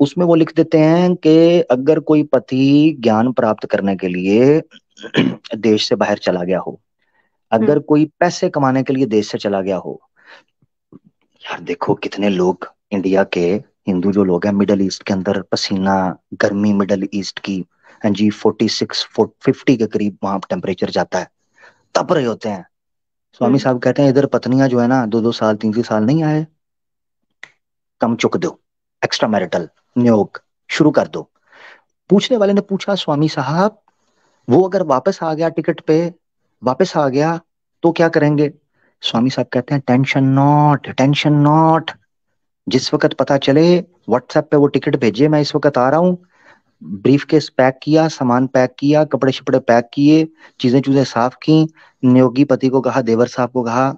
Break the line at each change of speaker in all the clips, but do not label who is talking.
उसमें वो लिख देते हैं कि अगर कोई पति ज्ञान प्राप्त करने के लिए देश से बाहर चला गया हो,
हम्म।
अगर कोई पैसे कमाने के लिए देश से चला गया हो। यार देखो कितने लोग इंडिया के हिंदू जो लोग हैं मिडल ईस्ट के अंदर पसीना, गर्मी मिडल ईस्ट की, हाँ जी, 46 50 के करीब वहां टेम्परेचर जाता है, तप रहे होते हैं। स्वामी
हम्म।
साहब कहते हैं इधर पत्नियां जो है ना, 2 2 साल 3 3 साल नहीं आए, कम चुक दो, एक्स्ट्रा मैरिटल नियोग शुरू कर दो। पूछने वाले ने पूछा, स्वामी साहब वो अगर वापस आ गया टिकट पे, वापस आ गया तो क्या करेंगे? स्वामी साहब कहते हैं टेंशन नॉट, टेंशन नॉट। जिस वक्त पता चले व्हाट्सएप पे वो टिकट भेजिए, मैं इस वक्त आ रहा हूँ। ब्रीफ केस पैक किया, सामान पैक किया, कपड़े शपड़े पैक किए, चीजें चीजें साफ की, नियोगी पति को कहा, देवर साहब को कहा,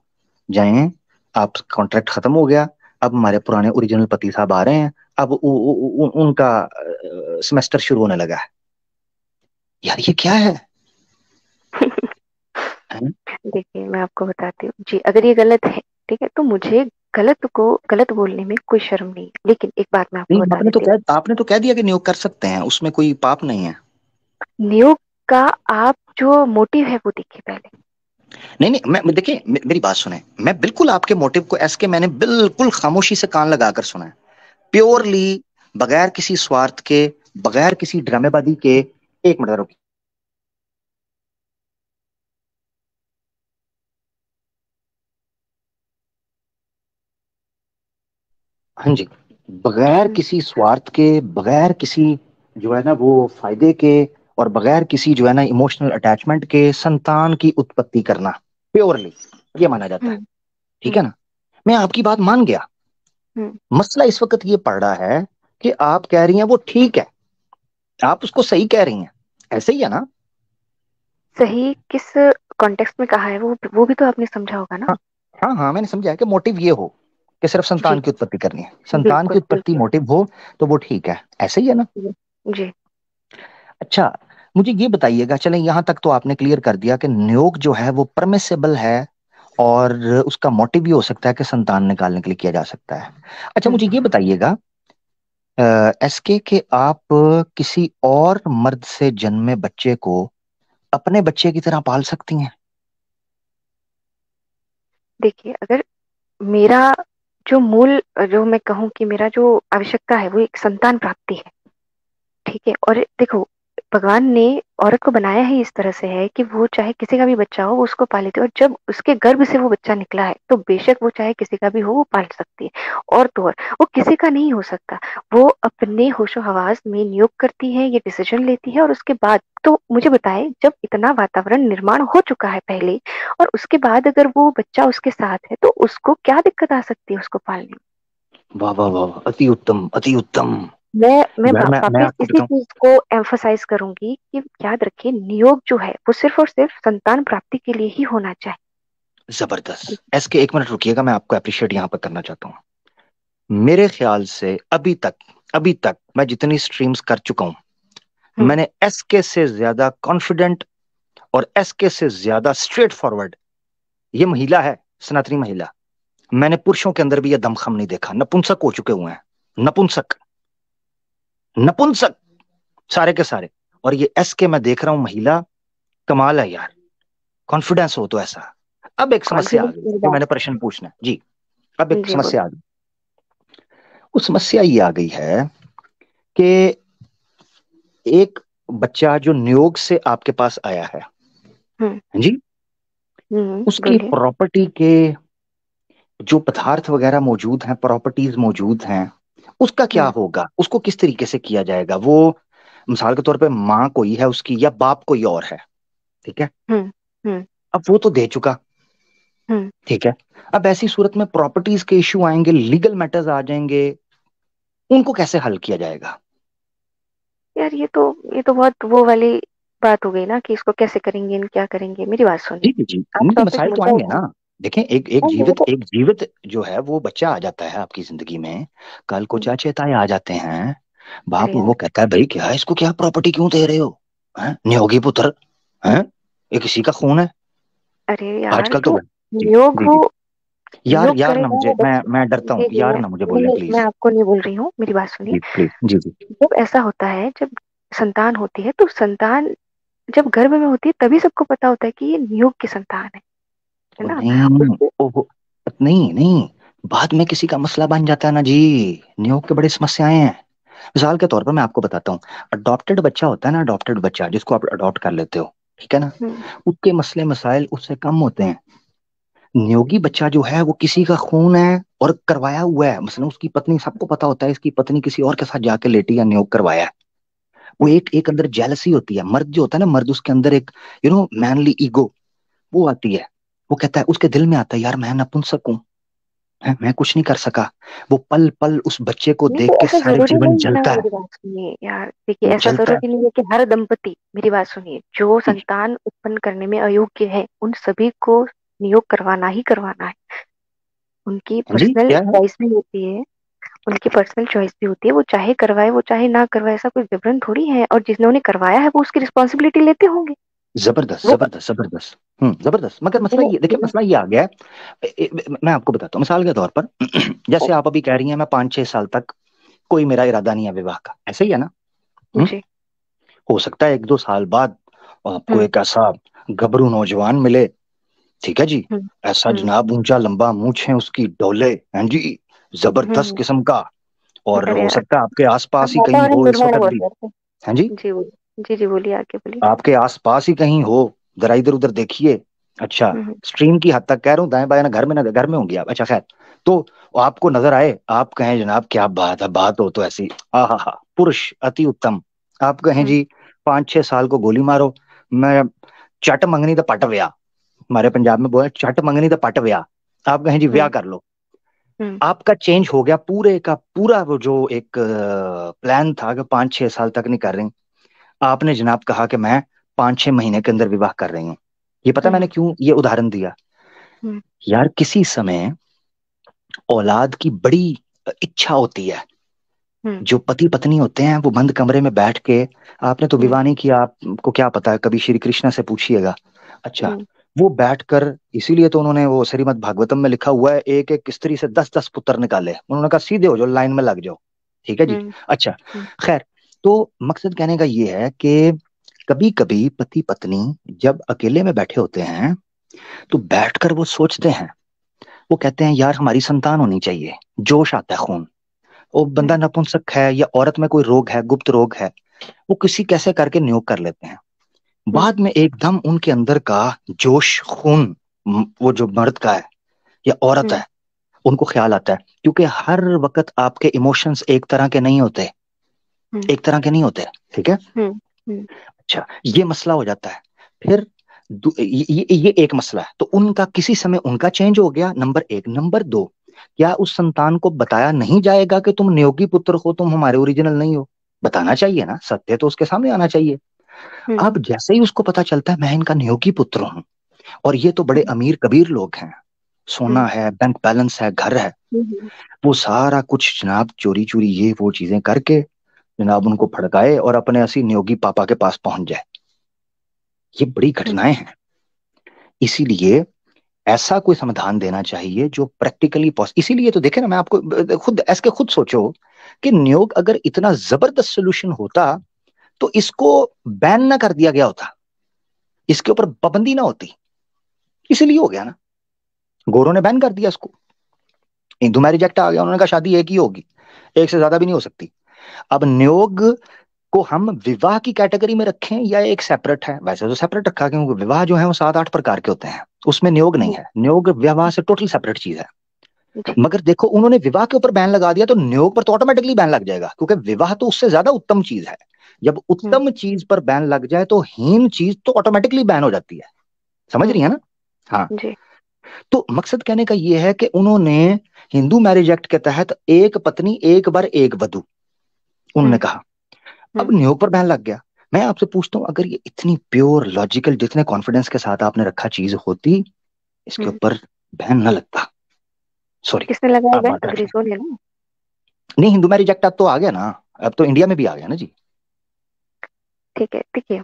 जाएं, आप कॉन्ट्रैक्ट खत्म हो गया, अब हमारे पुराने ओरिजिनल पति साहब आ रहे हैं, अब उनका सेमेस्टर शुरू होने लगा है। यार ये क्या है? हैं?
देखिए, मैं आपको बताती हूँ जी, अगर ये गलत है, ठीक है, तो मुझे गलत को गलत बोलने में कोई शर्म नहीं है, लेकिन एक बात मैं आपको
नहीं,
बता देती हूँ।
आपने तो कह दिया कि नियोग कर सकते हैं, उसमें कोई पाप नहीं है।
नियोग का आप जो मोटिव है वो देखिए पहले।
नहीं नहीं, मैं देखिए, मेरी बात सुने, मैं बिल्कुल आपके मोटिव को एस के मैंने बिल्कुल खामोशी से कान लगाकर सुना है,
हम्म।
प्योरली, बगैर किसी स्वार्थ के, बगैर किसी ड्रामेबाजी के। एक मिनट रुकिए। हाँ जी, बगैर
हम्म।
किसी स्वार्थ के, बगैर किसी जो है ना वो फायदे के, और बगैर किसी जो है ना इमोशनल अटैचमेंट के संतान की उत्पत्ति करना, प्योरली ये माना जाता है।
हम्म।
ठीक है
हम्म।
ना? मैं आपकी बात मान गया।
हम्म।
मसला इस वक्त ये पड़ रहा है कि आप कह रही हैं वो ठीक है, आप उसको सही कह रही हैं, ऐसे ही है ना?
सही किस कॉन्टेक्स्ट में कहा है वो भी तो आपने समझा होगा ना।
हाँ हाँ हाँ, मैंने समझा है कि मोटिव ये हो कि सिर्फ संतान
जी।
की उत्पत्ति करनी है, संतान की
बिल्कुल
उत्पत्ति
बिल्कुल।
मोटिव हो तो वो ठीक है, ऐसे ही है ना?
जी। जी।
अच्छा, मुझे ये बताइएगा, चलें यहाँ तक तो आपने क्लियर कर दिया कि नियोग जो है वो परमिसेबल है, और उसका मोटिव भी हो सकता है कि संतान निकालने के लिए किया जा सकता है। अच्छा,
हम्म।
मुझे ये बताइएगा, एसके के आप किसी और मर्द से जन्मे बच्चे को अपने बच्चे की तरह पाल सकती हैं?
देखिए, अगर मेरा जो मूल जो मैं कहूँ कि मेरा जो आवश्यकता है वो एक संतान प्राप्ति है, ठीक है। और देखो, भगवान ने औरत को बनाया ही इस तरह से है कि वो चाहे किसी का भी बच्चा हो वो उसको पाल लेती है, और जब उसके गर्भ से वो बच्चा निकला है तो बेशक वो चाहे किसी का भी हो वो पाल सकती है। और तो और वो किसी का नहीं हो सकता। वो अपने होशो हवास में नियोग करती है, ये डिसीजन लेती है, और उसके बाद तो मुझे बताए, जब इतना वातावरण निर्माण हो चुका है पहले, और उसके बाद अगर वो बच्चा उसके साथ है तो उसको क्या दिक्कत आ सकती है उसको पालने में।
वाह वाह वाह, अति उत्तम, अति उत्तम।
मैं
यार मैं
वापस
आपको
इसी
बताऊं,
चीज को एम्फोसाइज करूंगी कि याद रखिए, नियोग जो है वो सिर्फ और सिर्फ संतान प्राप्ति के लिए ही होना चाहिए।
जबरदस्त। एस के एक मिनट रुकिएगा, मैं आपको अप्रिशिएट यहाँ पर करना चाहता हूँ। मेरे ख्याल से अभी तक मैं जितनी स्ट्रीम्स कर चुका हूं,
हम्म।
मैंने एसके से ज्यादा कॉन्फिडेंट और एसके से ज्यादा स्ट्रेट फॉरवर्ड, ये महिला है, सनातनी महिला, मैंने पुरुषों के अंदर भी ये दमखम नहीं देखा। नपुंसक हो चुके हुए हैं, नपुंसक, नपुंसक, सारे के सारे। और ये एसके मैं देख रहा हूं महिला, कमाल है यार, कॉन्फिडेंस हो तो ऐसा। अब एक समस्या आ
कॉन्फिडेंस
गई
की
जो
बात।
मैंने प्रश्न पूछना है जी। अब एक
जी
समस्या
बोलिए।
आ गई। वो समस्या ये आ गई है कि एक बच्चा जो नियोग से आपके पास आया है,
हम्म।
हाँ जी, उसकी
बोलिए।
प्रॉपर्टी के जो पदार्थ वगैरह मौजूद हैं, प्रॉपर्टीज मौजूद हैं, उसका क्या
हम्म।
होगा? उसको किस तरीके से किया जाएगा? वो मिसाल के तौर पे माँ कोई है उसकी, या बाप कोई और है, ठीक है,
हम्म। हम्म।
अब वो तो दे चुका,
हम्म।
ठीक है, अब ऐसी सूरत में प्रॉपर्टीज के इश्यू आएंगे, लीगल मैटर्स आ जाएंगे, उनको कैसे हल किया जाएगा?
यार, ये तो बहुत वो वाली बात हो गई ना कि इसको कैसे करेंगे, क्या करेंगे। मेरी बात
जी
सुनिए।
जी जी,
आप
नहीं
टॉपिक
मसाइल तो
मुद्दा
आएंगे
उठाए।
ना। देखें, एक
हाँ, वो
जीवित,
तो।
एक जीवित जो है वो बच्चा आ जाता है आपकी जिंदगी में, कल को चाचे ताए आ जाते हैं,
अरे
बाप
यार।
वो कहता है भाई क्या इसको, क्या प्रॉपर्टी क्यों दे रहे हो, हैं नियोगी पुत्र, हैं, ये किसी का खून है।
अरे यार,
आजकल तो
तो
जी
नियोग
जी
हो,
जी। यार
नियोग
यार ना
करेगा
मुझे,
वो बच्चे।
मैं डरता
जी
हूँ
जी,
यार, ना मुझे
नहीं
बोलने
नहीं, मैं
प्लीज।
आपको नहीं बोल रही हूँ, मेरी बात सुनिए।
जी प्लीज, जी जी।
जब ऐसा होता है, जब संतान होती है, तो संतान जब गर्भ में होती है तभी सबको पता होता है कि ये नियोग की संतान है
ओ
ना।
नहीं,
उसको
ओ नहीं नहीं, बाद में किसी का मसला बन जाता है ना जी। नियोग के बड़े समस्याएं हैं। मिसाल के तौर पर मैं आपको बताता हूँ, अडॉप्टेड बच्चा होता है ना, अडॉप्टेड बच्चा जिसको आप अडॉप्ट कर लेते हो, ठीक है ना,
हम्म,
उसके मसले मसाइल उससे कम होते हैं। नियोगी बच्चा जो है वो किसी का खून है और करवाया हुआ है, मसलन उसकी पत्नी, सबको पता होता है इसकी पत्नी किसी और के साथ जाके लेटी या नियोग करवाया है। वो
हम्म।
एक एक अंदर जेलसी होती है, मर्द जो होता है ना, मर्द उसके अंदर एक मैनली ईगो वो आती है। वो कहता है, उसके दिल में आता है यार मैं नपुंसक हूँ, मैं कुछ नहीं कर सका। वो पल पल उस बच्चे को
नहीं
देख
तो
के
ऐसा
सारे
जरूरी
जीवन
नहीं है ना,
जलता है।
मेरी बात सुनिए यार, देखिए
वो
ऐसा
जलता है।
जरूरी नहीं है कि हर दंपति, मेरी बात सुनिए, जो संतान उत्पन्न करने में अयोग्य है उन सभी को नियोग करवाना ही करवाना है। उनकी
हाँ जी,
पर्सनल
क्या है।
चॉइस भी होती है, उनकी पर्सनल चॉइस भी होती है, वो चाहे करवाए वो चाहे ना करवाए, ऐसा कोई जबरन थोड़ी है, और जिन्होंने करवाया है वो उसकी रिस्पॉन्सिबिलिटी लेते होंगे।
जबरदस्त
वो
जबरदस्त जबरदस्त। जबरदस्त, मगर मसला
मैंने
ये देखिए, मसला ये आ गया है। मैं आपको बताता हूँ मिसाल के तौर पर, जैसे आप अभी कह रही हैं मैं 5-6 साल तक कोई मेरा इरादा नहीं है विवाह का, ऐसे ही है ना। हम्म,
जी।
हो सकता है 1-2 साल बाद आपको
हम्म
एक ऐसा गबरू नौजवान मिले, ठीक है जी,
हम्म
ऐसा
हम्म
जनाब ऊंचा लंबा मूछ है उसकी, डोले हैं जी, जबरदस्त
हम्म।
किस्म का। और
अरे
हो
यार,
सकता है आपके आसपास
हम
ही कहीं
वातावरण
हो इस
निर्माण
वक्त
बहुत
भी।
करते
हैं जी,
हैं। जी बोलिए, जी जी बोलिए, आगे बोलिए।
आपके आसपास ही कहीं हो, जरा इधर उधर देखिए। अच्छा,
हम्म
स्ट्रीम की हद तक कह रहा हूँ, दाएं बाएं ना, घर में ना, घर में होंगी आप, अच्छा खैर। तो आपको नजर आए, आप कहें जनाब क्या बात है, बात हो तो ऐसी, हा हा हा, पुरुष अति उत्तम। आप कहें
हम्म
जी 5-6 साल को गोली मारो, मैं चट मंगनी तो पट व्या, हमारे पंजाब में बोले चट मंगनी तो पट व्या। आप कहें जी व्याह
हम्म
कर लो।
हम्म
आपका चेंज हो गया पूरे का पूरा, वो जो एक प्लान था कि 5-6 साल तक नहीं कर रही, आपने जनाब कहा कि मैं 5-6 महीने के अंदर विवाह कर रही हूँ। ये पता मैंने
हम्म
क्यों ये उदाहरण दिया?
हम्म
यार किसी समय औलाद की बड़ी इच्छा होती है।
हम्म
जो पति पत्नी होते हैं वो बंद कमरे में बैठ के, आपने तो
हम्म
विवाह नहीं किया, आपको क्या पता है, कभी श्री कृष्ण से पूछिएगा। अच्छा,
हम्म
वो बैठकर, इसीलिए तो उन्होंने वो श्रीमद् भागवतम में लिखा हुआ है, एक एक स्त्री से 10-10 पुत्र निकाले, उन्होंने कहा सीधे हो जाओ, लाइन में लग जाओ, ठीक है जी।
हम्म
अच्छा,
हम्म
खैर, तो मकसद कहने का ये है कि कभी कभी पति पत्नी जब अकेले में बैठे होते हैं तो बैठकर वो सोचते हैं, वो कहते हैं यार हमारी संतान होनी चाहिए, जोश आता है खून, वो बंदा
हम्म
नपुंसक है या औरत में कोई रोग है, गुप्त रोग है, वो किसी कैसे करके नियोग कर लेते हैं।
हम्म
बाद में एकदम उनके अंदर का जोश खून, वो जो मर्द का है या औरत
हम्म
है, उनको ख्याल आता है, क्योंकि हर वक्त आपके इमोशंस एक तरह के नहीं होते,
हम्म
एक तरह के नहीं होते, ठीक है।
हम्म हम्म
अच्छा, ये मसला हो जाता है। फिर ये एक मसला है, तो उनका किसी समय उनका चेंज हो गया, नंबर एक। नंबर दो, क्या उस संतान को बताया नहीं जाएगा कि तुम नियोगी पुत्र हो, तुम हमारे ओरिजिनल नहीं हो? बताना चाहिए ना, सत्य तो उसके सामने आना चाहिए।
हम्म
अब जैसे ही उसको पता चलता है मैं इनका नियोगी पुत्र हूँ, और ये तो बड़े
हम्म
अमीर कबीर लोग हैं, सोना
हम्म
है, बैंक बैलेंस है, घर है,
हम्म
वो सारा कुछ जनाब चोरी चोरी ये वो चीजें करके जनाब उनको भड़काए और अपने असली नियोगी पापा के पास पहुंच जाए। ये बड़ी
हम्म
घटनाएं हैं। इसीलिए ऐसा कोई समाधान देना चाहिए जो प्रैक्टिकली पॉसिबल। इसीलिए तो देखे ना, मैं आपको खुद ऐसे के खुद सोचो कि नियोग अगर इतना जबरदस्त सोल्यूशन होता तो इसको बैन ना कर दिया गया होता, इसके ऊपर पाबंदी ना होती। इसीलिए हो गया ना, गोरों ने बैन कर दिया इसको, हिंदू मैरिज एक्ट आ गया, उन्होंने कहा शादी एक ही होगी, एक से ज्यादा भी नहीं हो सकती। अब नियोग को हम विवाह की कैटेगरी में रखें या एक सेपरेट है, वैसे तो सेपरेट रखा, क्योंकि विवाह जो है वो 7-8 प्रकार के होते हैं, उसमें नियोग नहीं
हम्म,
है, नियोग विवाह से टोटल सेपरेट चीज है।
जी।
मगर देखो उन्होंने विवाह के ऊपर बैन लगा दिया, तो नियोग पर तो ऑटोमेटिकली बैन लग जाएगा, क्योंकि विवाह तो उससे ज्यादा उत्तम चीज है। जब
हम्म,
उत्तम चीज पर बैन लग जाए तो हीन चीज तो ऑटोमेटिकली बैन हो जाती है। समझ रही
हम्म,
है ना? हाँ।
जी।
तो मकसद कहने का यह है कि उन्होंने हिंदू मैरिज एक्ट के तहत एक पत्नी एक बार एक वधु, उन्होंने
हम्म
कहा। अब
हम्म
नियोग पर बैन लग गया। मैं आपसे पूछता हूं, अगर ये इतनी प्योर लॉजिकल, जितने कॉन्फिडेंस के साथ आपने रखा चीज होती, इसके
हम्म।
ऊपर बैन ना लगता। सॉरी,
किसने लगाया
आप
बैन?
बात रखें।
अंग्रेजों ने ना।
नहीं, हिंदू मैरिज एक्ट अब तो आ गया ना, अब तो इंडिया में भी आ गया ना जी।
ठीक है, देखिए,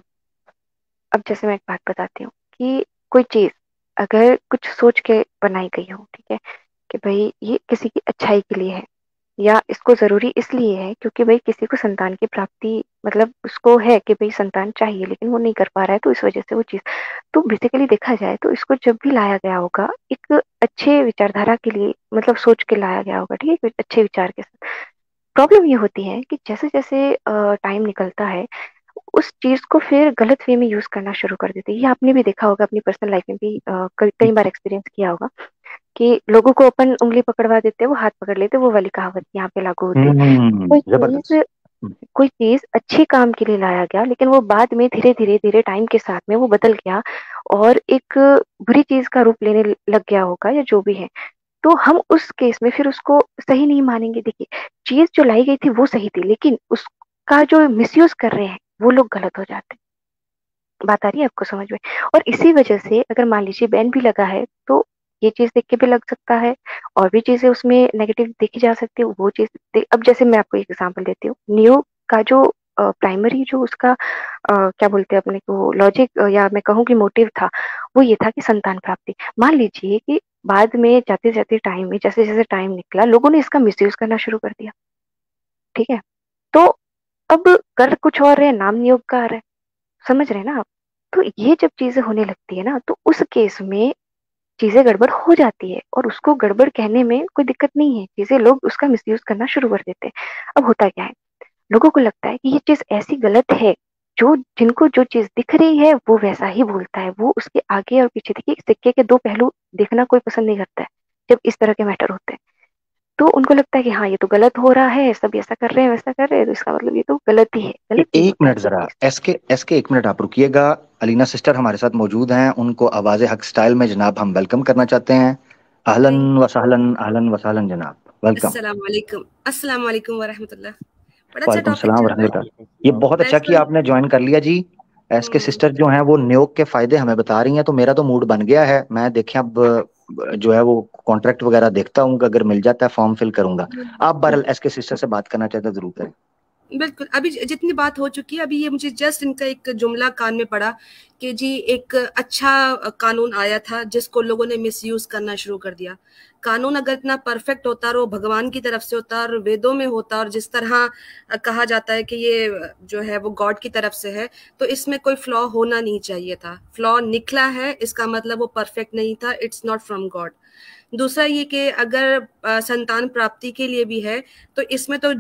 अब जैसे मैं एक बात बताती हूँ कि कोई चीज अगर कुछ सोच के बनाई गई हो, ठीक है, कि भाई ये किसी की अच्छाई के लिए है, या इसको जरूरी इसलिए है क्योंकि भाई किसी को संतान की प्राप्ति, मतलब उसको है कि भाई संतान चाहिए लेकिन वो नहीं कर पा रहा है, तो इस वजह से वो चीज। तो बेसिकली देखा जाए तो इसको जब भी लाया गया होगा एक अच्छे विचारधारा के लिए, मतलब सोच के लाया गया होगा, ठीक है, अच्छे विचार के साथ। प्रॉब्लम ये होती है कि जैसे जैसे टाइम निकलता है उस चीज को फिर गलत वे में यूज करना शुरू कर देते हैं। ये आपने भी देखा होगा, अपनी पर्सनल लाइफ में भी कई कई बार एक्सपीरियंस किया होगा कि लोगों को अपन उंगली पकड़वा देते हैं, वो हाथ पकड़ लेते हैं, वो वाली कहावत यहाँ पे लागू होती है।
जबरदस्त।
कोई चीज अच्छे काम के लिए लाया गया लेकिन वो बाद में धीरे धीरे धीरे टाइम के साथ में वो बदल गया और एक बुरी चीज का रूप लेने लग गया होगा, या जो भी है। तो हम उस केस में फिर उसको सही नहीं मानेंगे। देखिए, चीज जो लाई गई थी वो सही थी, लेकिन उसका जो मिसयूज कर रहे हैं वो लोग गलत हो जाते हैं। बात आ रही है आपको समझ में? और इसी वजह से अगर मान लीजिए बैन भी लगा है तो ये चीज देख के भी लग सकता है, और भी चीजें उसमें नेगेटिव देखी जा सकती है, वो चीज अब जैसे मैं आपको एक एग्जांपल देती हूँ। नियो का जो प्राइमरी जो उसका क्या बोलते हैं अपने को लॉजिक, या मैं कहूँ कि मोटिव था, वो ये था कि संतान प्राप्ति। मान लीजिए कि बाद में जाते जाते टाइम में जैसे जैसे टाइम निकला लोगों ने इसका मिसयूज करना शुरू कर दिया, ठीक है। तो अब कर कुछ और रहे, नाम नियोग का आ रहा है, समझ रहे हैं ना आप? तो ये जब चीजें होने लगती है ना तो उस केस में चीजें गड़बड़ हो जाती है, और उसको गड़बड़ कहने में कोई दिक्कत नहीं है, चीजें लोग उसका मिसयूज करना शुरू कर देते हैं। अब होता क्या है, लोगों को लगता है कि ये चीज ऐसी गलत है, जो जिनको जो चीज दिख रही है वो वैसा ही बोलता है, वो उसके आगे और पीछे, देखिए सिक्के के दो पहलू देखना कोई पसंद नहीं करता है जब इस तरह के मैटर होते हैं। तो उनको लगता है कि हाँ ये तो गलत हो रहा है, सब ऐसा कर रहे हैं वैसा कर रहे हैं, तो इसका मतलब ये तो गलत ही है। गलत नहीं
एक
होता है
मिनट
कोई
जरा,
चीज।
एस के एक मिनट आप रुकिएगा। अलीना सिस्टर हमारे साथ मौजूद हैं, उनको आवाज हक स्टाइल में जनाब हम वेलकम करना चाहते हैं।
थैंक
अहलन वसहलन जनाब, वेलकम।
अस्सलाम वालेकुम अस्सलाम वालेकुम वरहमतुल्लाह। बड़ा अच्छा
वालेकुम
टॉपिक
सलाम
चल रहा है।
वरहमतुल्लाह। ये बहुत अच्छा किया
वैसे
आपने ज्वाइन कर लिया जी। एस के
हम्म,
सिस्टर जो हैं वो न्योग के फायदे हमें बता रही हैं, तो मेरा तो मूड बन गया है। मैं देखें अब जो है वो कॉन्ट्रैक्ट वगैरह देखता हूँ, अगर मिल जाता है फॉर्म फिल करूंगा। आप बहरहाल एस के सिस्टर से बात करना चाहते हैं, जरूर करें।
बिल्कुल। अभी जितनी बात हो चुकी है, अभी ये मुझे जस्ट इनका एक जुमला कान में पड़ा कि जी एक अच्छा कानून आया था जिसको लोगों ने मिसयूज करना शुरू कर दिया। कानून अगर इतना परफेक्ट होता और वो भगवान की तरफ से होता और वेदों में होता और जिस तरह कहा जाता है कि ये जो है वो गॉड की तरफ से है, तो इसमें कोई फ्लॉ होना नहीं चाहिए था। फ्लॉ निकला है, इसका मतलब वो परफेक्ट नहीं था, इट्स नॉट फ्रॉम गॉड। दूसरा ये कि अगर संतान प्राप्ति के लिए भी है, तो इसमें तो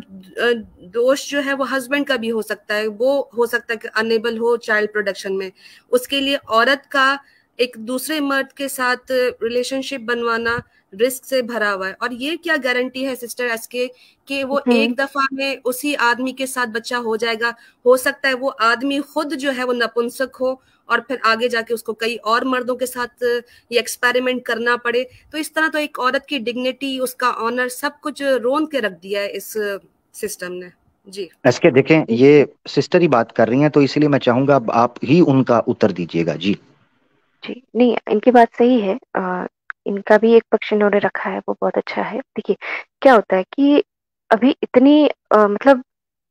दोष जो है वो हस्बैंड का भी हो सकता है। वो हो सकता है कि अनेबल हो चाइल्ड प्रोडक्शन में, उसके लिए औरत का एक दूसरे मर्द के साथ रिलेशनशिप बनवाना रिस्क से भरा हुआ है। और ये क्या गारंटी है सिस्टर एस के कि वो
हम्म।
एक दफा में उसी आदमी के साथ बच्चा हो जाएगा? हो सकता है वो आदमी खुद जो है वो नपुंसक हो और फिर आगे जाके उसको कई और मर्दों के साथ ये एक्सपेरिमेंट करना पड़े। तो इस तरह तो एक औरत की डिग्निटी, उसका ऑनर, सब कुछ रोन के रख दिया है इस सिस्टम ने। जी
एस के देखें, ये सिस्टर ही बात कर रही हैं, तो इसलिए मैं चाहूंगा अब आप ही उनका उत्तर दीजिएगा जी।
जी नहीं, इनकी बात सही है। इनका भी एक पक्ष इन्होंने रखा है, वो बहुत अच्छा है। देखिए क्या होता है कि अभी इतनी मतलब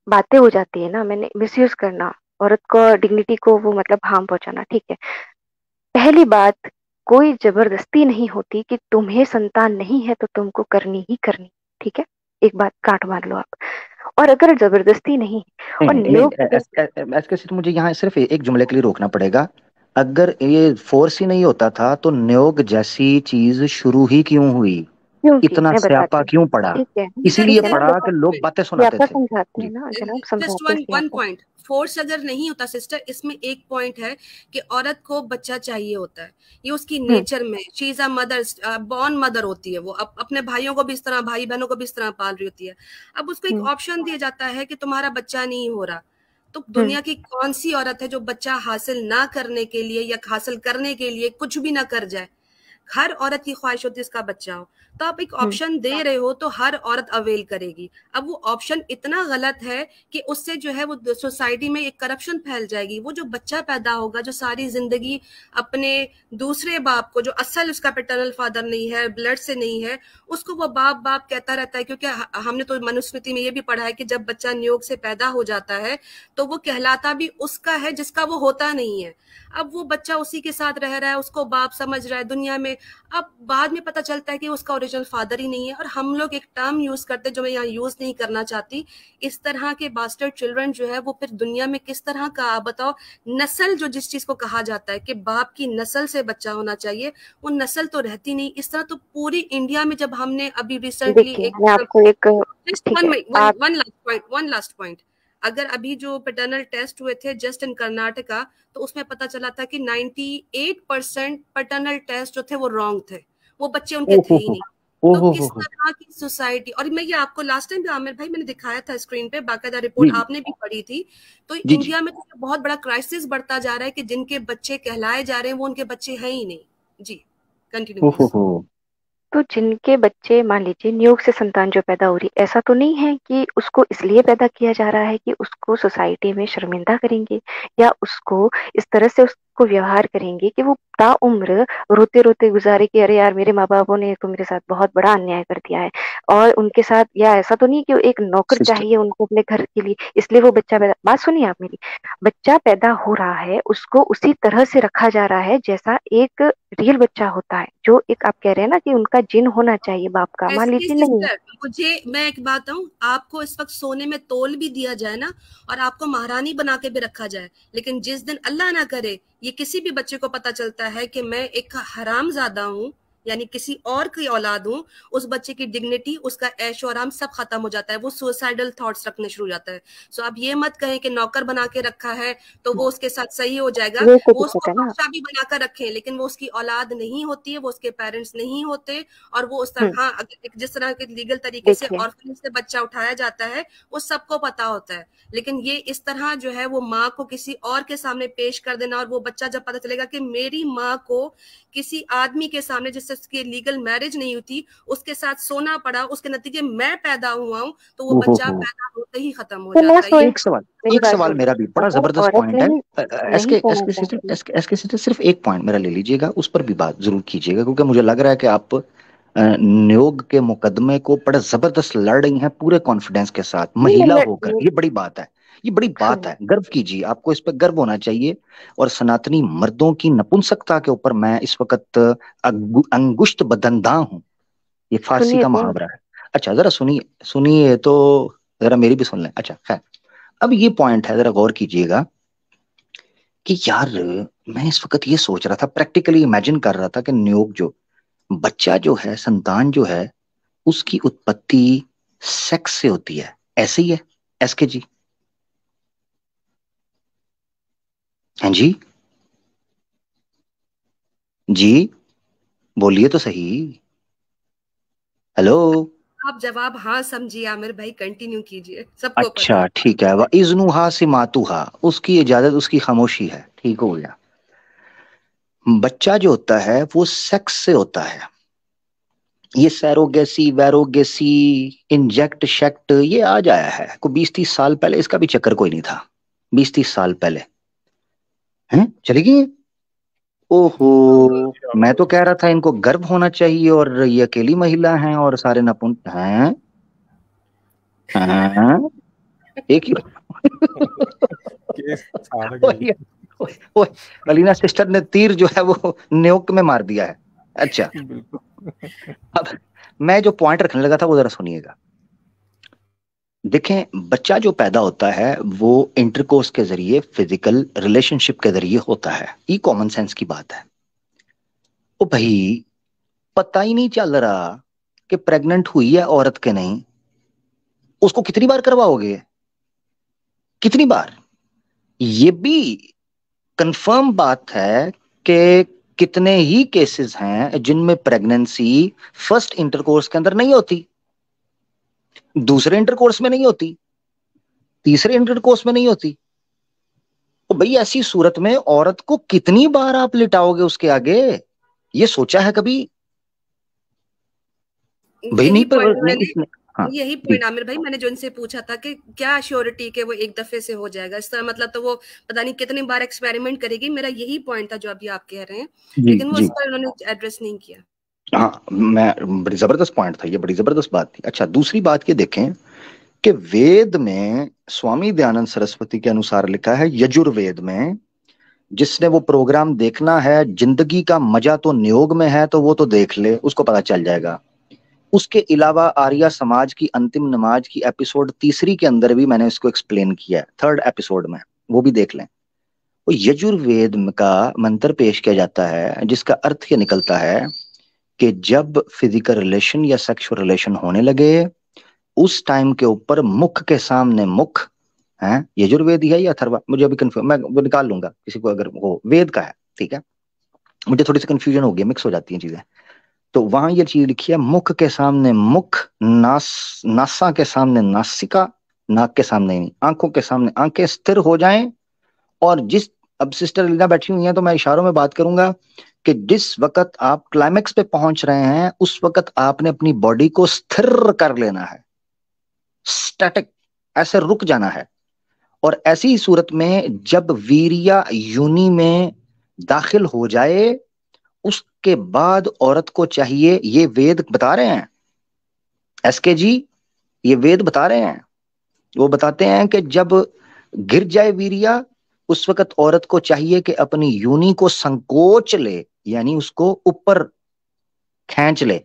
बातें हो जाती है ना, मैंने मिसयूज करना, औरत को डिग्निटी को वो मतलब हार्म पहुंचाना, ठीक है। पहली बात, कोई जबरदस्ती नहीं होती कि तुम्हें संतान नहीं है तो तुमको करनी ही करनी, ठीक है। एक बात काट मार लो आप। और अगर जबरदस्ती नहीं
नहीं
और
नहीं नहीं,
नियोग पे।
एस के सिर्फ मुझे यहाँ सिर्फ एक जुमले के लिए रोकना पड़ेगा। अगर ये फोर्स ही नहीं होता था तो न्योग जैसी चीज शुरू ही क्यों हुई?
क्योंकि
इतना
मैं
स्यापा
बताती हूँ,
क्यों पड़ा?
ठीक है,
इसीलिए
ठीक है ना,
पड़ा
देखो
कि लोग बातें सुनाते
स्यापा
थे।
समझाते हैं
जी।
ना जनाब,
जस्ट
समझाते हैं
वन वन
स्यापा।
पॉइंट, फोर्स अगर नहीं होता सिस्टर, इसमें एक पॉइंट है कि औरत को बच्चा चाहिए होता है, ये उसकी
हम्म।
नेचर में, she is a mother, born mother होती है वो। अपने भाइयों को भी इस तरह, भाई बहनों को भी इस तरह पाल रही होती है। अब उसको एक
हम्म।
ऑप्शन दिया जाता है कि तुम्हारा बच्चा नहीं हो रहा, तो
हम्म।
दुनिया की कौन सी औरत है जो बच्चा हासिल ना करने के लिए या हासिल करने के लिए कुछ भी ना कर जाए? हर औरत की ख्वाहिश होती है उसका बच्चा हो। तो आप एक
हम्म।
ऑप्शन दे रहे हो तो हर औरत अवेल करेगी। अब वो ऑप्शन इतना गलत है कि उससे जो है वो सोसाइटी में एक करप्शन फैल जाएगी। वो जो बच्चा पैदा होगा, जो सारी जिंदगी अपने दूसरे बाप को, जो असल उसका पैटर्नल फादर नहीं है, ब्लड से नहीं है, उसको वो बाप बाप कहता रहता है। क्योंकि हमने तो मनुस्मृति में ये भी पढ़ा है कि जब बच्चा नियोग से पैदा हो जाता है तो वो कहलाता भी उसका है जिसका वो होता नहीं है। अब वो बच्चा उसी के साथ रह रहा है, उसको बाप समझ रहा है दुनिया में। अब बाद में पता चलता है कि उसका ओरिजिनल फादर ही नहीं है। और हम लोग एक टर्म यूज करते जो मैं यहाँ यूज नहीं करना चाहती, इस तरह के बास्टर्ड चिल्ड्रन जो है वो फिर दुनिया में किस तरह का, आप बताओ, नस्ल जो जिस चीज को कहा जाता है कि बाप की नस्ल से बच्चा होना चाहिए, वो नस्ल तो रहती नहीं। इस तरह तो पूरी इंडिया में, जब हमने अभी रिसेंटली
देखिए
एक
मैं आपको एक ठीक है आप
वन लास्ट पॉइंट, अगर अभी जो पैटर्नल टेस्ट हुए थे जस्ट इन कर्नाटका, तो उसमें पता चला था कि 98% पैटर्नल टेस्ट जो थे वो रॉन्ग थे, वो बच्चे उनके थे ही नहीं। तो किस तरह की सोसाइटी, और मैं ये आपको लास्ट टाइम भी आमिर भाई मैंने दिखाया था स्क्रीन पे, बाकायदा रिपोर्ट आपने भी पढ़ी थी। तो इंडिया में तो बहुत बड़ा क्राइसिस बढ़ता जा रहा है कि जिनके बच्चे कहलाए जा रहे हैं वो उनके बच्चे हैं ही नहीं। जी कंटिन्यू।
तो जिनके बच्चे मान लीजिए नियोग से संतान जो पैदा हो रही, ऐसा तो नहीं है कि उसको इसलिए पैदा किया जा रहा है कि उसको सोसाइटी में शर्मिंदा करेंगे या उसको इस तरह से उसको व्यवहार करेंगे कि वो ताउम्र रोते रोते गुजारे कि अरे यार मेरे माँ बापों ने तो मेरे साथ बहुत बड़ा अन्याय कर दिया है। और उनके साथ, या ऐसा तो नहीं कि एक नौकर चाहिए उनको अपने घर के लिए, इसलिए वो बच्चा पैदा, बात सुनिए आप मेरी, बच्चा पैदा हो रहा है उसको उसी तरह से रखा जा रहा है जैसा एक रियल बच्चा होता है, जो एक आप कह रहे हैं ना कि उनका जिन होना चाहिए बाप का, मान लीजिए नहीं।
मुझे, मैं एक बात कहूं, आपको इस वक्त सोने में तोल भी दिया जाए ना और आपको महारानी बना के भी रखा जाए, लेकिन जिस दिन अल्लाह ना करे ये किसी भी बच्चे को पता चलता है कि मैं एक हरामजादा हूं, यानी किसी और की औलाद हूं, उस बच्चे की डिग्निटी, उसका ऐशो आराम सब खत्म हो जाता है, वो सुसाइडल थॉट्स रखने शुरू हो जाता है। सो आप ये मत कहें कि नौकर बना के रखा है तो वो उसके साथ सही हो जाएगा, वो उसको बादशाह भी बनाकर रखें, लेकिन वो उसकी औलाद नहीं होती है, वो उसके पेरेंट्स नहीं होते, और वो उस तरह जिस तरह के लीगल तरीके से ऑर्फनेज से बच्चा उठाया जाता है वो सबको पता होता है। लेकिन ये इस तरह जो है वो माँ को किसी और के सामने पेश कर देना, और वो बच्चा जब पता चलेगा कि मेरी माँ को किसी आदमी के सामने जिससे उसकी लीगल मैरिज नहीं हुई उसके साथ सोना पड़ा, उसके नतीजे मैं पैदा हुआ हूं, तो वो बच्चा पैदा होते ही खत्म हो जाता है।
एक सवाल मेरा भी बड़ा जबरदस्त पॉइंट है, एसके सिर्फ एक पॉइंट मेरा ले लीजिएगा, उस पर भी बात जरूर कीजिएगा, क्योंकि मुझे लग रहा है कि आप नियोग के मुकदमे को बड़ा जबरदस्त लड़ रही हैं पूरे कॉन्फिडेंस के साथ, महिला होकर। ये बड़ी बात है, ये बड़ी बात है, गर्व कीजिए, आपको इस पर गर्व होना चाहिए। और सनातनी मर्दों की नपुंसकता के ऊपर मैं इस वक्त अंगुष्ठ बदंदा हूं, ये फारसी का मुहावरा है। अच्छा जरा सुनिए सुनिए तो, जरा मेरी भी सुन लें। अच्छा खैर, अब ये पॉइंट है, जरा गौर कीजिएगा कि यार मैं इस वक्त ये सोच रहा था, प्रैक्टिकली इमेजिन कर रहा था कि नियोग जो बच्चा जो है, संतान जो है, उसकी उत्पत्ति सेक्स से होती है, ऐसे ही है एसके जी? हैं जी? जी बोलिए तो सही, हेलो।
आप जवाब हाँ समझिए आमिर भाई, कंटिन्यू कीजिए, सबको
अच्छा ठीक है, वह इज़्नुहा सिमातुहा, उसकी इजाजत उसकी खामोशी है, ठीक हो गया। बच्चा जो होता है वो सेक्स से होता है, ये सैरोगेसी वैरोगेसी इंजेक्ट शेक्ट ये आज आया है, को 20-30 साल पहले इसका भी चक्कर कोई नहीं था, 20-30 साल पहले हैं, चली गई। ओहो, मैं तो कह रहा था इनको गर्व होना चाहिए और ये अकेली महिला हैं और सारे नपुंस हैं। एक ही अलीना सिस्टर ने तीर जो है वो न्योक में मार दिया है। अच्छा अब मैं जो पॉइंट रखने लगा था वो जरा सुनिएगा। देखें, बच्चा जो पैदा होता है वो इंटरकोर्स के जरिए, फिजिकल रिलेशनशिप के जरिए होता है, ये कॉमन सेंस की बात है। ओ भाई, पता ही नहीं चल रहा कि प्रेग्नेंट हुई है औरत के नहीं, उसको कितनी बार करवाओगे, कितनी बार? ये भी कंफर्म बात है कि कितने ही केसेस हैं जिनमें प्रेगनेंसी फर्स्ट इंटरकोर्स के अंदर नहीं होती, दूसरे इंटरकोर्स में नहीं होती, तीसरे इंटरकोर्स में नहीं होती। तो भाई ऐसी सूरत में औरत को कितनी बार आप लिटाओगे उसके आगे, ये सोचा है कभी? भाई नहीं, पर
हाँ, यही पॉइंट आमिर भाई मैंने जो इनसे पूछा था कि क्या श्योरिटी के वो एक दफे से हो जाएगा, इसका मतलब तो वो पता नहीं कितनी बार एक्सपेरिमेंट करेगी, मेरा यही पॉइंट था जो अभी आप कह रहे हैं, लेकिन वो इसका उन्होंने एड्रेस नहीं किया।
हाँ, मैं बड़ी जबरदस्त पॉइंट था ये, बड़ी जबरदस्त बात थी। अच्छा दूसरी बात ये देखें कि वेद में स्वामी दयानंद सरस्वती के अनुसार लिखा है, यजुर्वेद में, जिसने वो प्रोग्राम देखना है, जिंदगी का मजा तो नियोग में है, तो वो तो देख ले, उसको पता चल जाएगा। उसके अलावा आर्या समाज की अंतिम नमाज की एपिसोड 3 के अंदर भी मैंने इसको एक्सप्लेन किया है, 3rd एपिसोड में, वो भी देख लें। वो यजुर्वेद का मंत्र पेश किया जाता है जिसका अर्थ ये निकलता है कि जब फिजिकल रिलेशन या सेक्सुअल रिलेशन होने लगे, उस टाइम के ऊपर मुख के सामने मुख है, यजुर्वेद ही है या अथर्वा, मुझे अभी कंफ्यूज, मैं वो निकाल लूंगा किसी को अगर वो वेद का है, ठीक है, मुझे थोड़ी सी कंफ्यूजन हो गई, मिक्स हो जाती हैं चीजें। तो वहां ये चीज लिखी है, मुख के सामने मुख, नासा के सामने नासिका, नाक के सामने नहीं, आंखों के सामने आंखें स्थिर हो जाएं। और जिस, अब सिस्टर लीना बैठी हुई है तो मैं इशारों में बात करूंगा कि जिस वक्त आप क्लाइमेक्स पे पहुंच रहे हैं उस वक्त आपने अपनी बॉडी को स्थिर कर लेना है, स्टैटिक, ऐसे रुक जाना है। और ऐसी सूरत में जब वीर्या योनि में दाखिल हो जाए उसके बाद औरत को चाहिए, ये वेद बता रहे हैं एसके जी, ये वेद बता रहे हैं, वो बताते हैं कि जब गिर जाए वीर्या उस वक्त औरत को चाहिए कि अपनी योनि को संकोच ले, यानी उसको ऊपर खींच ले।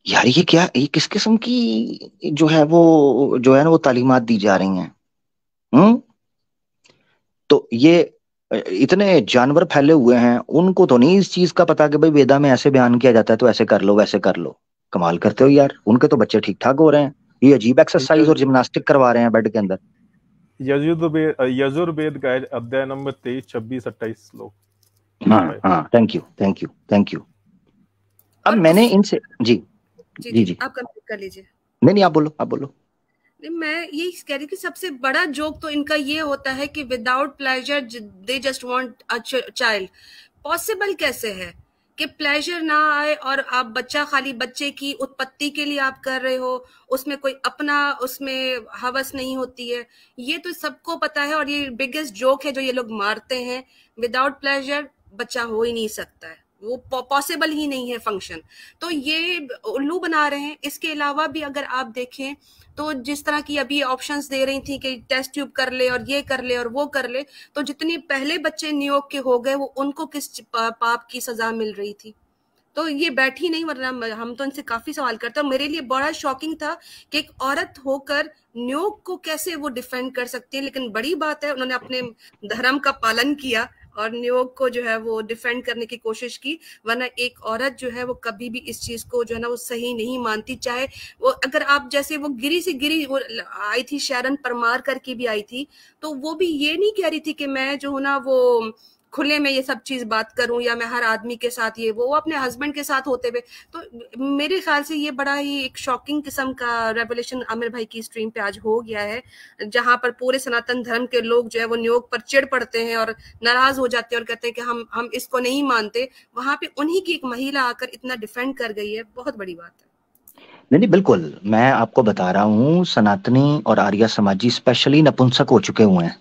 यार ये क्या, ये किस किस्म की जो है ना वो तालीमात दी जा रही हैं। तो ये इतने जानवर फैले हुए हैं, उनको तो नहीं इस चीज का पता कि भाई वेदा में ऐसे बयान किया जाता है तो ऐसे कर लो वैसे कर लो। कमाल करते हो यार, उनके तो बच्चे ठीक ठाक हो रहे हैं, ये अजीब एक्सरसाइज और जिम्नास्टिक करवा रहे हैं बेड के अंदर।
यजुर्वेद का अध्याय नंबर 23, 26, 28 श्लोक।
हाँ, thank you thank you thank you. अब मैंने इनसे जी
आप कंप्लीट कर लीजिए।
नहीं आप बोलो, आप बोलो।
मैं यही कह रही कि सबसे बड़ा जोक तो इनका ये होता है कि without pleasure they just want a child. Possible कैसे है कि प्लेजर ना आए और आप बच्चा, खाली बच्चे की उत्पत्ति के लिए आप कर रहे हो, उसमें कोई अपना उसमें हवस नहीं होती है। ये तो सबको पता है और ये बिगेस्ट जोक है जो ये लोग मारते हैं। विदाउट प्लेजर बच्चा हो ही नहीं सकता है, वो पॉसिबल ही नहीं है फंक्शन। तो ये उल्लू बना रहे हैं। इसके अलावा भी अगर आप देखें तो जिस तरह की अभी ऑप्शंस दे रही थी कि टेस्ट ट्यूब कर ले और ये कर ले और वो कर ले, तो जितने पहले बच्चे न्यूयॉर्क के हो गए वो उनको किस पाप की सजा मिल रही थी। तो ये बैठी नहीं, वरना हम तो इनसे काफी सवाल करते हैं। मेरे लिए बड़ा शॉकिंग था कि एक औरत होकर न्यूयॉर्क को कैसे वो डिफेंड कर सकती है। लेकिन बड़ी बात है उन्होंने अपने धर्म का पालन किया और न्यूयॉर्क को जो है वो डिफेंड करने की कोशिश की। वरना एक औरत जो है वो कभी भी इस चीज को जो है ना वो सही नहीं मानती। चाहे वो, अगर आप जैसे वो गिरी से गिरी वो आई थी, शरण परमार करके भी आई थी, तो वो भी ये नहीं कह रही थी कि मैं जो हूँ ना वो खुले में ये सब चीज बात करूं या मैं हर आदमी के साथ ये वो अपने हस्बैंड के साथ होते हुए। तो मेरे ख्याल से ये बड़ा ही एक शॉकिंग किस्म का रेवोल्यूशन आमिर भाई की स्ट्रीम पे आज हो गया है, जहां पर पूरे सनातन धर्म के लोग जो है वो न्यूयॉर्क पर चिढ़ पड़ते हैं और नाराज हो जाते हैं और कहते हैं कि हम इसको नहीं मानते। वहां पे उन्हीं की एक महिला आकर इतना डिफेंड कर गई है, बहुत बड़ी बात है।
नहीं बिल्कुल, मैं आपको बता रहा हूँ सनातनी और आर्य समाजी स्पेशली नपुंसक हो चुके हुए हैं।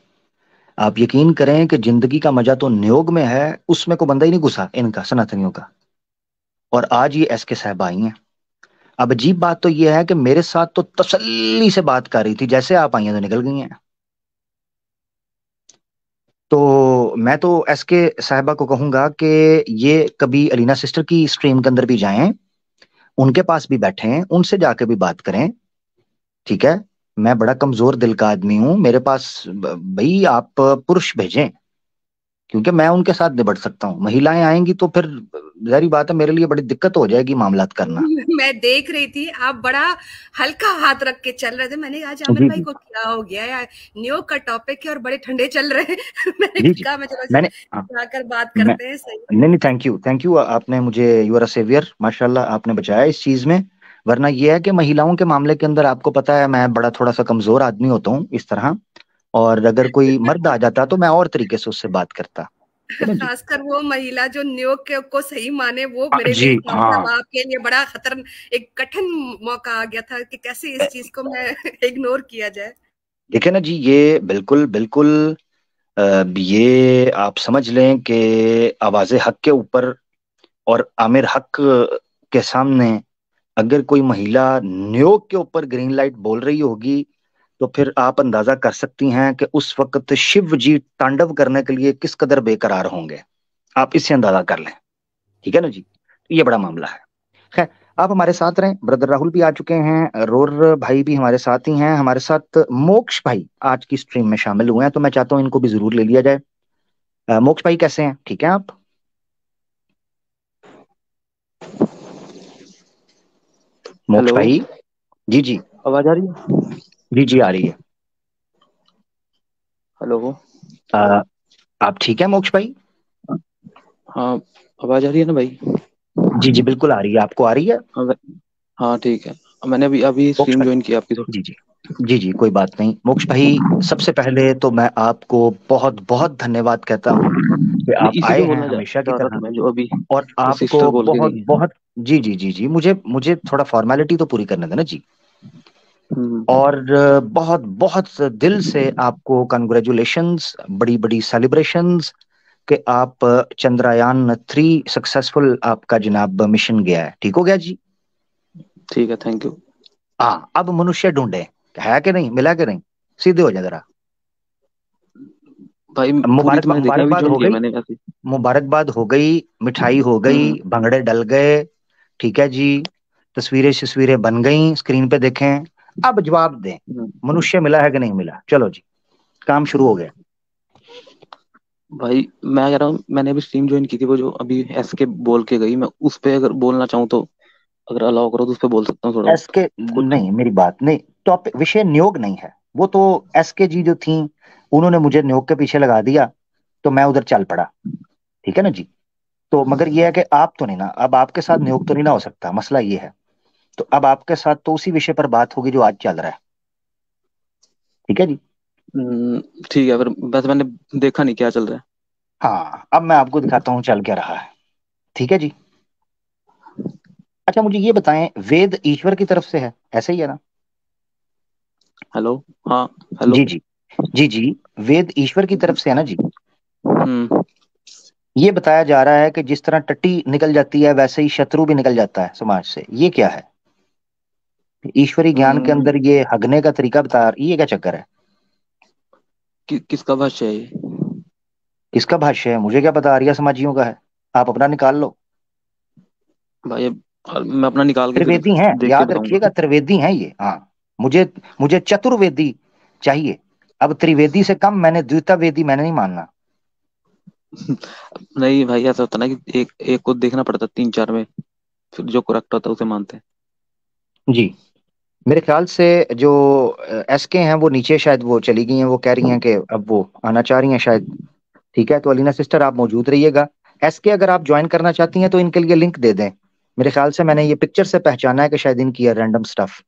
आप यकीन करें कि जिंदगी का मजा तो न्योग में है, उसमें को बंदा ही नहीं घुसा इनका, सनातनियों का। और आज ये एसके साहब आई हैं। अब अजीब बात तो ये है कि मेरे साथ तो तसल्ली से बात कर रही थी, जैसे आप आई हैं तो निकल गई हैं। तो मैं तो एसके साहबा को कहूंगा कि ये कभी अलीना सिस्टर की स्ट्रीम के अंदर भी जाएं, उनके पास भी बैठें, उनसे जाके भी बात करें, ठीक है। मैं बड़ा कमजोर दिल का आदमी हूं, मेरे पास भाई आप पुरुष भेजें, क्योंकि मैं उनके साथ निपट सकता हूँ। महिलाएं आएंगी तो फिर जारी बात है मेरे लिए बड़ी दिक्कत हो जाएगी मामलात करना।
मैं देख रही थी आप बड़ा हल्का हाथ रख के चल रहे थे। मैंने आज आमिर भाई को क्या हो गया यार, न्यूयॉर्क का टॉपिक है और बड़े ठंडे चल रहे हैं। मैंने कहा मैंने जाकर बात करते हैं। सही
नहीं थैंक यू आपने मुझे, यू आर अ सेवियर, माशाल्लाह आपने बचाया इस चीज में। वरना ये है कि महिलाओं के मामले के अंदर आपको पता है मैं बड़ा थोड़ा सा कमजोर आदमी होता हूँ इस तरह, और अगर कोई मर्द आ जाता तो मैं और तरीके से उससे बात करता।
खासकर वो महिला जो न्यूयॉर्क को सही माने, वो मेरे लिए आपके लिए बड़ा खतर, एक कठिन मौका आ गया था कि कैसे इस चीज को मैं इग्नोर किया जाए।
देखिए ना जी, ये बिल्कुल बिल्कुल ये आप समझ लें कि आवाज़े हक के ऊपर और आमिर हक के सामने अगर कोई महिला न्यूयॉर्क के ऊपर ग्रीन लाइट बोल रही होगी तो फिर आप अंदाजा कर सकती हैं कि उस वक्त शिव जी तांडव करने के लिए किस कदर बेकरार होंगे। आप इससे अंदाजा कर लें, ठीक है ना जी। ये बड़ा मामला है। खैर आप हमारे साथ रहें। ब्रदर राहुल भी आ चुके हैं, रोर भाई भी हमारे साथ ही हैं, हमारे साथ मोक्ष भाई आज की स्ट्रीम में शामिल हुए हैं, तो मैं चाहता हूँ इनको भी जरूर ले लिया जाए। मोक्ष भाई कैसे हैं, ठीक है आप? मोक्ष
हेलो,
भाई। जी जी।
आवाज आ रही है?
जी जी आ रही है।
हेलो।
अ, आप ठीक है मोक्ष भाई?
हाँ, आवाज आ रही है ना भाई?
जी जी बिल्कुल आ रही है, आपको आ रही है?
हाँ हाँ, ठीक है। मैंने अभी अभी
मोक्ष
स्ट्रीम
भाई।
ज्वाइन किया आपकी तो।
जी जी। जी जी कोई बात नहीं मोक्ष भाई, सबसे पहले तो मैं आपको बहुत बहुत धन्यवाद कहता हूँ कि
नहीं,
आप
इसी
आए
पे
हैं
बोलना
हमेशा की
चाह रहा था
तरह।
मैं, जो अभी
और
सिस्टर
आपको
बोल के
बहुत
गई है।
बहुत, जी जी जी जी, मुझे मुझे थोड़ा फॉर्मेलिटी तो पूरी करने देना जी।
हम्म।
और बहुत बहुत दिल से आपको कंग्रेचुलेशंस, बड़ी बड़ी सेलिब्रेशंस कि आप चंद्रयान 3 सक्सेसफुल आपका जनाब मिशन गया है, ठीक हो गया जी।
ठीक है, थैंक यू।
हाँ अब मनुष्य ढूंढे, है कि नहीं, मिला कि नहीं, सीधे हो जाए जरा।
भाई पूरी तो
मुबारक
मैंने देखी, अभी
मुबारकबाद
ज्वाइन
हो
किया
गई,
मैंने वैसे।
मुबारकबाद हो गई, मिठाई हो गई,
हम्म।
भंगड़े डल गए, ठीक है जी, तस्वीरें तस्वीरें बन गई, स्क्रीन पे देखें। अब जवाब दें,
हम्म।
मनुष्य मिला है कि नहीं मिला? चलो जी, काम शुरू हो गया।
भाई मैं कह रहा हूँ, मैंने अभी स्ट्रीम ज्वाइन की थी, वो जो अभी एस के बोल के गई, मैं उस पे अगर बोलना चाहूँ तो, अगर अलाउ करो तो उस पे बोल सकता हूँ थोड़ा
एस
बहुत
के
कुछ।
नहीं, मेरी बात नहीं, टॉपिक विषय नियोग नहीं है वो तो। एस के जी जो थी, उन्होंने मुझे नियोग के पीछे लगा दिया, तो मैं उधर चल पड़ा, ठीक है ना जी। तो मगर ये है कि आप तो नहीं ना, अब आपके साथ नियोग तो नहीं ना हो सकता, मसला ये है। तो अब आपके साथ तो उसी विषय पर बात होगी जो आज चल रहा है, ठीक है जी।
ठीक है, फिर वैसे मैंने देखा नहीं क्या चल रहा है।
हाँ अब मैं आपको दिखाता हूँ चल क्या रहा है, ठीक है जी। अच्छा मुझे ये बताएं, वेद ईश्वर की तरफ से है, ऐसे ही है ना?
हेलो। हाँ। हेलो।
जी जी। जी जी। वेद ईश्वर की तरफ से है ना जी।
हम्म।
ये बताया जा रहा है कि जिस तरह टट्टी निकल जाती है वैसे ही शत्रु भी निकल जाता है समाज से, ये क्या है? ईश्वरी ज्ञान के
हम्म।
अंदर ये हगने का तरीका बता, ये क्या चक्कर है?
किसका भाष्य है ये?
किसका भाष्य है मुझे क्या पता, आर्य समाजियों का है, आप अपना निकाल लो।
भाई अब मैं अपना निकाल के फिर
त्रिवेदी हैं,
देख के
याद
बताऊंगा।
रखिएगा, त्रिवेदी हैं ये, हाँ। मुझे मुझे चतुर्वेदी चाहिए, अब त्रिवेदी से कम मैंने द्वितावेदी मैंने नहीं मानना।
नहीं भाई, ऐसा होता ना कि एक एक को देखना पड़ता तीन चार में, फिर जो करेक्ट होता है उसे मानते हैं।
जी। मेरे ख्याल से जो एस के हैं वो नीचे शायद वो चली गई हैं, वो कह रही हैं कि अब वो आना चाह रही हैं शायद। ठीक है, तो अलीना सिस्टर आप मौजूद रहिएगा। एस के अगर आप ज्वाइन करना चाहती हैं तो इनके लिए लिंक दे दें। मेरे ख्याल से मैंने ये पिक्चर से पहचाना है कि शायद इनकी है रैंडम स्टफ।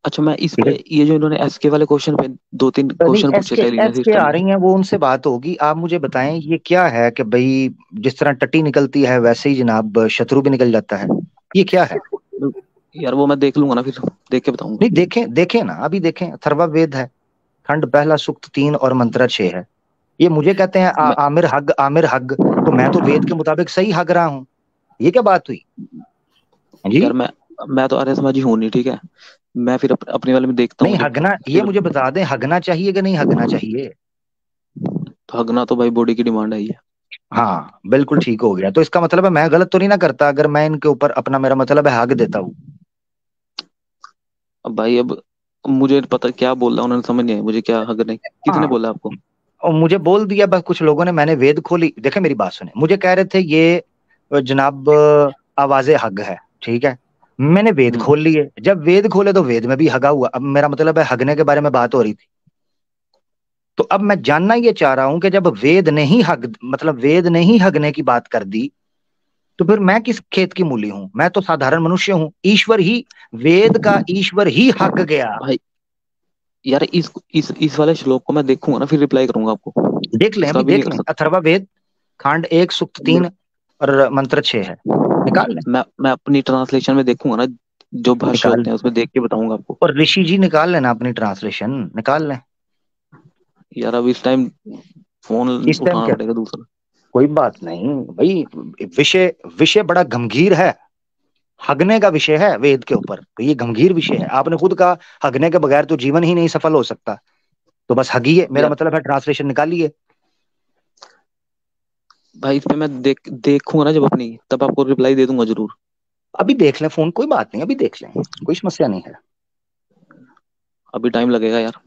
अच्छा, मैं इस
ठीक
पे
है।
ये जो इन्होंने एसके वाले क्वेश्चन पे दो तीन
नहीं
क्वेश्चन
एस
पूछे
के,
थे लीना
एस के
सिस्टर
आ
ने।
रही हैं, वो उनसे बात होगी। आप मुझे बताएं ये क्या है कि भाई जिस तरह टट्टी निकलती है वैसे ही जनाब शत्रु भी निकल जाता है, ये क्या है?
यार वो मैं देख लूंगा ना, फिर देख के बताऊंगा।
नहीं देखें, देखें ना, अभी देखें। अथर्ववेद है, खंड 1 सूक्त 3 और मंत्र 6 है। ये मुझे कहते हैं
मैं
आमिर हग, आमिर हग। तो मैं तो वेद के मुताबिक सही हग रहा हूँ, ये क्या बात हुई? हाँ जी।
यार मैं तो आर्य समाजी हूँ नहीं, ठीक है। मैं फिर अपने वाले में देखता
नहीं
हूँ जब,
हगना, ये
फिर
मुझे बता दें, हगना चाहिए कि नहीं हगना चाहिए?
तो हगना तो भाई बॉडी की डिमांड है ही है।
हाँ बिल्कुल ठीक हो गया, तो इसका मतलब है मैं गलत तो नहीं ना करता अगर मैं इनके ऊपर अपना, मेरा मतलब है हग देता हूँ।
अब भाई, अब मुझे पता क्या बोल रहा उन्होंने, समझ नहीं आई मुझे, क्या हग नहीं, किसने
हाँ
बोला आपको?
और मुझे बोल दिया बस कुछ लोगों ने, मैंने वेद खोली, देखे मेरी बात सुने, मुझे कह रहे थे ये जनाब आवाज़े हग है, ठीक है। मैंने वेद
हम्म।
खोल लिए, जब वेद खोले तो वेद में भी हगा हुआ, अब मेरा मतलब है हगने के बारे में बात हो रही थी। तो अब मैं जानना ये चाह रहा हूं कि जब वेद ने ही हग, मतलब वेद ने ही हगने की बात कर दी, तो फिर मैं किस खेत की मूली हूं? मैं तो साधारण मनुष्य हूं, ईश्वर ही, वेद का ईश्वर ही हग गया।
भाई यार, इस वाले श्लोक को मैं देखूंगा ना, फिर रिप्लाई करूंगा आपको।
देख लें,
इसका
अभी
भी नहीं
देख
कर
लें,
सकता।
अथर्ववेद खंड 1 सूक्त
मेरे
3 और मंत्र 6 है, निकाल लें।
मैं अपनी ट्रांसलेशन में देखूंगा ना, जो भाष्य
निकाल
होते हैं उसमें देख के बताऊंगा आपको।
और ऋषि जी निकाल लेना, अपनी ट्रांसलेशन निकाल लें।
यार अब इस टाइम फोन
इस टाइम
उठाना
क्या,
पड़ेगा दूसरा।
कोई बात नहीं भाई, विषय विषय बड़ा गंभीर है, हगने का विषय है वेद के ऊपर, तो ये गंभीर विषय है। आपने खुद कहा हगने के बगैर तो जीवन ही नहीं सफल हो सकता, तो बस हगिए, मेरा
यार
मतलब है ट्रांसलेशन निकालिए।
भाई, इस पे मैं देखूंगा ना जब अपनी, तब आपको रिप्लाई दे दूंगा जरूर।
अभी देख लें फोन, कोई बात नहीं, अभी देख लें, कोई समस्या नहीं है।
अभी टाइम लगेगा यार।